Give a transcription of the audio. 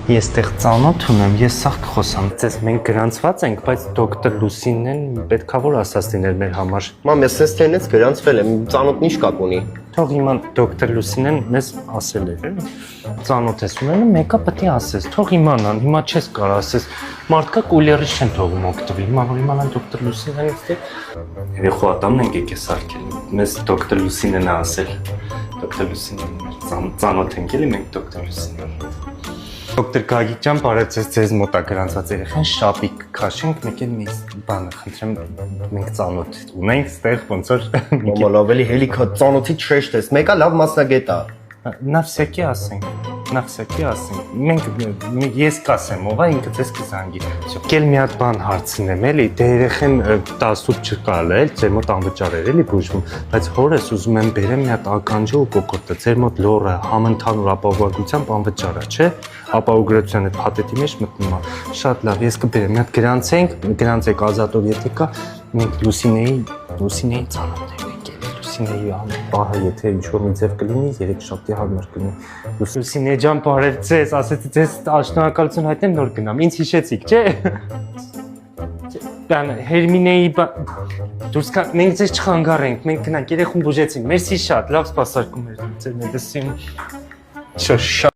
Ես տեղ ծանոթ ունեմ, ես սաղ կխոսամ, ձեզ մենք գրանցված ենք, բայց դոկտոր Լուսինեն պետքա որ ասած լիներ մեր համար։ Մամ, ես սենց տենից գրանցվել եմ, ծանոթն ինչ կապ ունի։ Թող հիմա դոկտոր Լուսինեն մեզ ասել էր, ծանոթ ես ունենում, մեկը պետք է ասես, թող իմանան, հիմա չես կարող ասես, մարդկա կուլերի չեն թողում օգտվի, հիմա որ իմանան դոկտոր Լուսինեն երեխու ատամն ենք եկե սարքել, մեզ դոկտոր Լուսինեն է ասել, դոկտոր Լուսինեն ծանոթ ենք էլի մենք դոկտոր Լուսինեն։ Դոկտոր Գագիկ ջան, բարև ձեզ մոտ է գրանցված երեխան, շապիկ քաշենք, մեկ էլ մի բանը խնդրեմ, մենք ծանոթ ունենք, ստեղ ոնց որ Մամա, լավ էլի հելիքա ծանոթի չեշտ ես, մեկը լավ մասնագետ է։ Նավսյակի ասենք, մենք ես կասեմ, ով է ինքը ձեզ կզանգի։ Կել մի հատ բան հարցնեմ էլի, դե երեխեն 18 չկալ էլ, ձեր մոտ անվճար էր էլի բուժվում, բայց հորս ուզում եմ բերեմ մի հատ ականջը ու կոկոտը, ձեր մոտ լորը համընդհանուր ապահովագրությամբ անվճար է, չէ՞։ Ապահովագրության այդ փաթեթի մեջ մտնում է։ Շատ լավ, ես կբերեմ, մի հատ գրանցեք ազատով, եթե կա, մենք Լուսինեի ծանոթ ենք։ Լուսինեի պահը, եթե ինչ-որ մի ձև կլինի, 3 շաբթի հարմար կլինի։ Լուսինե ջան, բարև ձեզ, ասեցի ձեզ շնորհակալություն հայտնեմ, նոր գնամ, ինձ հիշեցիք, չէ՞։ Բան Հերմինեի դուրս կա, մենք ձեզ չխանգարենք, մենք գնանք, երեխուն բուժեցինք, մերսի շատ, լավ սպասարկում էր ձեր մեդեսին։ Շատ